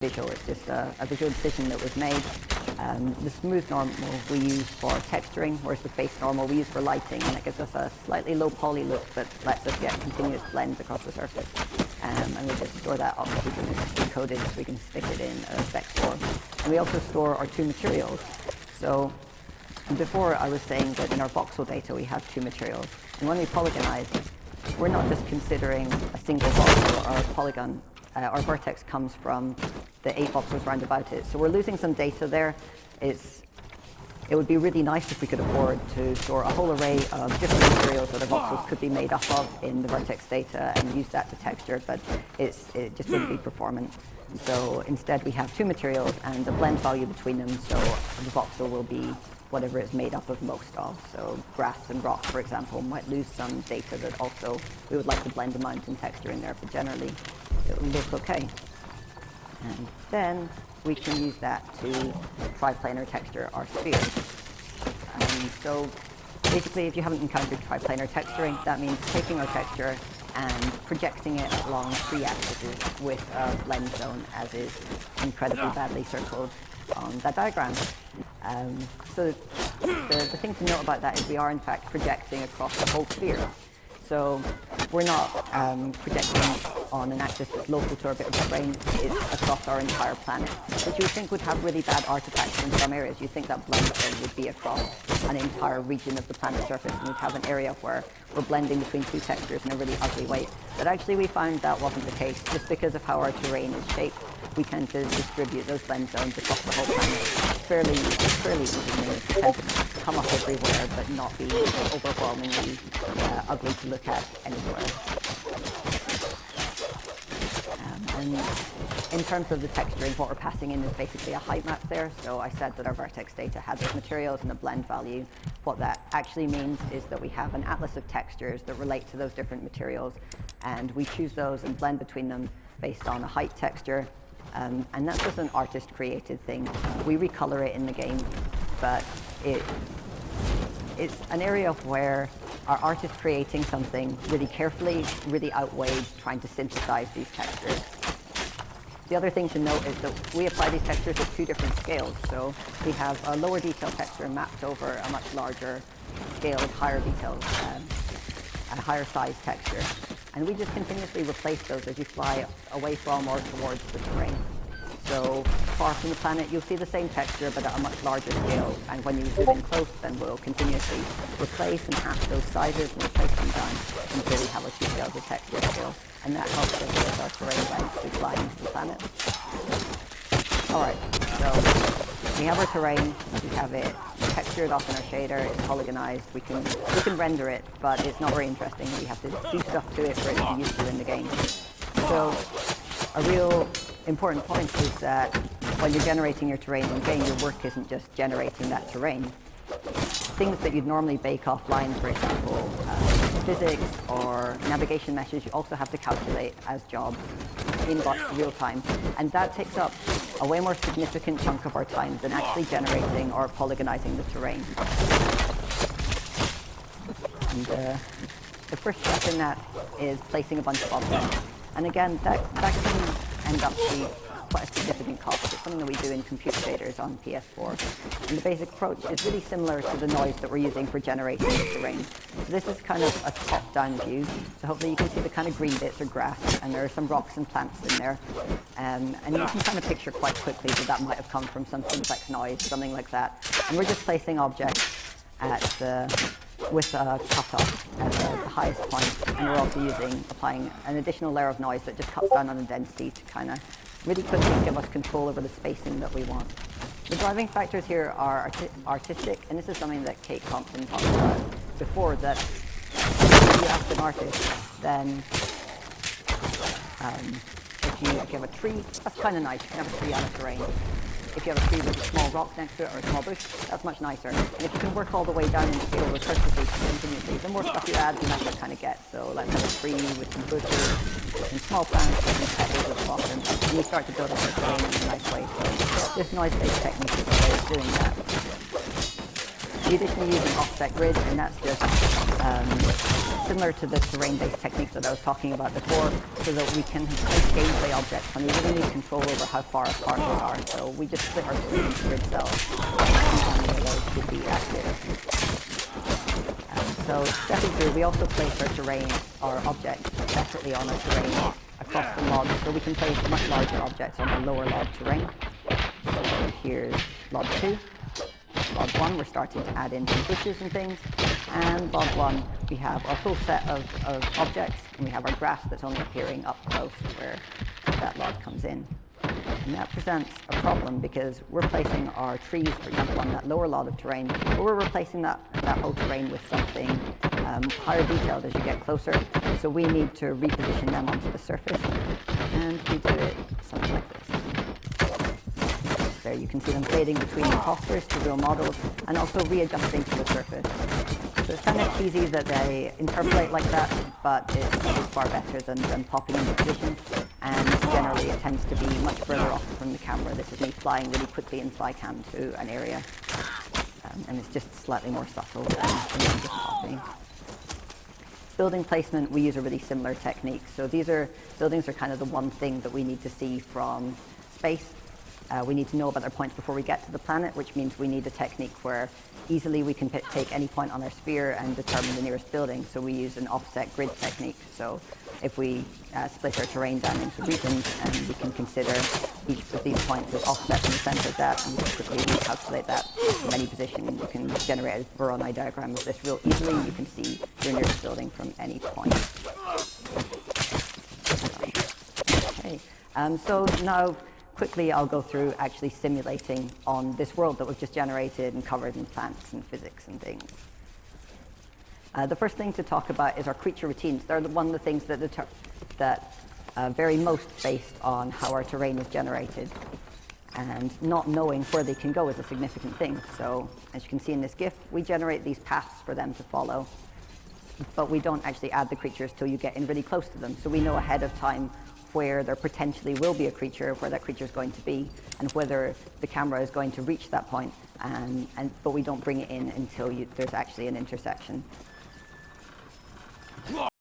visual. It's just a visual decision that was made. The smooth normal we use for texturing, whereas the face normal we use for lighting, and it gives us a slightly low poly look that lets us get continuous blends across the surface. And we just store that obviously when it's decoded so we can stick it in a spec form. And we also store our two materials. So before I was saying that in our voxel data we have two materials. And when we polygonize, we're not just considering a single voxel or a polygon. Our vertex comes from the 8 voxels round about it. So we're losing some data there. It would be really nice if we could afford to store a whole array of different materials that our voxels could be made up of in the vertex data and use that to texture, but it just wouldn't be performant. So instead we have two materials and the blend value between them, so the voxel will be whatever it's made up of most of. So grass and rock, for example, might lose some data that also we would like to blend amount and texture in there, but generally it will look okay. And then we can use that to triplanar texture our sphere. So basically, if you haven't encountered triplanar texturing, that means taking our texture and projecting it along 3 axes with a blend zone as is incredibly badly circled on that diagram. So the thing to note about that is we are in fact projecting across the whole sphere. So we're not projecting on an axis that's local to our bit of terrain, it's across our entire planet, which you would think would have really bad artifacts in some areas. You'd think that blend zone would be across an entire region of the planet's surface, and we'd have an area where we're blending between two textures in a really ugly way. But actually we found that wasn't the case. Just because of how our terrain is shaped, we tend to distribute those blend zones across the whole planet fairly evenly. They tend to come up everywhere, but not be overwhelmingly ugly to look at anywhere. And in terms of the texturing, what we're passing in is basically a height map there. So I said that our vertex data had those materials and the blend value. What that actually means is that we have an atlas of textures that relate to those different materials, and we choose those and blend between them based on a height texture. And that's just an artist-created thing. We recolor it in the game, but it's an area where our artist creating something really carefully really outweighed trying to synthesize these textures. The other thing to note is that we apply these textures at 2 different scales. So we have a lower detail texture mapped over a much larger scaled, higher detailed, a higher size texture. And we just continuously replace those as you fly away from or towards the terrain. So far from the planet, you'll see the same texture, but at a much larger scale. And when you zoom in close, then we'll continuously replace and half those sizes and replace them down until we have a 2 scales of texture still. And that helps us with our terrain length as we fly into the planet. All right, so we have our terrain, we have it textured off in our shader, it's polygonized, we can render it, but it's not very interesting. We have to do stuff to it for it to be useful in the game. So a real important point is that when you're generating your terrain in game, your work isn't just generating that terrain. Things that you'd normally bake offline, for example, physics or navigation meshes, you also have to calculate as jobs in real time. And that takes up a way more significant chunk of our time than actually generating or polygonizing the terrain. And the first step in that is placing a bunch of objects. And again, that can end up being quite a significant cost. It's something that we do in computer shaders on PS4. And the basic approach is really similar to the noise that we're using for generating the terrain. So this is kind of a top-down view. So hopefully you can see the kind of green bits are grass, and there are some rocks and plants in there. And you can kind of picture quite quickly that might have come from some simplex noise, something like that. And we're just placing objects with a cutoff at the highest point, and we're also applying an additional layer of noise that just cuts down on the density to kind of really quickly give us control over the spacing that we want. The driving factors here are artistic, and this is something that Kate Compton talked about before, that if you ask an artist, then if you have a tree, that's kind of nice. You can have a tree on a terrain. If you have a tree with a small rock next to it or a small bush, that's much nicer. And if you can work all the way down in scale recursively continuously, the more stuff you add, the nicer it kind of gets. So let's have a tree with some bushes, some small plants, some petals at the bottom, and you start to build up a terrain in a nice way. So this noise-based technique is a way of doing that. We additionally use an offset grid, and that's just similar to the terrain-based techniques that I was talking about before, so that we can place gameplay objects and we really need control over how far apart they are. So we just split our screen into grid cells, and those should be active. So stepping through, we also place our terrain, our objects separately on our terrain across the logs, so we can place much larger objects on the lower log terrain. So here's log 2. Log 1, we're starting to add in some bushes and things. And log 1, we have our full set of objects, and we have our grass that's only appearing up close where that log comes in. And that presents a problem because we're placing our trees, for example, on that lower log of terrain, but we're replacing that whole terrain with something higher detailed as you get closer. So we need to reposition them onto the surface, and we do it something like this. There you can see them fading between imposters to real models, and also readjusting to the surface. So it's kind of cheesy that they interpolate like that, but it's far better than popping into position. And generally it tends to be much further off from the camera. This is me flying really quickly in flycam to an area, and it's just slightly more subtle than just popping. Building placement, we use a really similar technique. So buildings are kind of the one thing that we need to see from space. We need to know about their points before we get to the planet, which means we need a technique where easily we can take any point on our sphere and determine the nearest building. So we use an offset grid technique. So if we split our terrain down into regions, and we can consider each of these points as offset from the center of that, and quickly recalculate that from any position. You can generate a Voronoi diagram of this real easily. You can see your nearest building from any point. Okay, so now quickly I'll go through actually simulating on this world that we've just generated and covered in plants and physics and things. The first thing to talk about is our creature routines. They're one of the things that vary most based on how our terrain is generated. And not knowing where they can go is a significant thing. So as you can see in this GIF, we generate these paths for them to follow, but we don't actually add the creatures till you get in really close to them. So we know ahead of time where there potentially will be a creature, where that creature is going to be, and whether the camera is going to reach that point, but we don't bring it in until there's actually an intersection.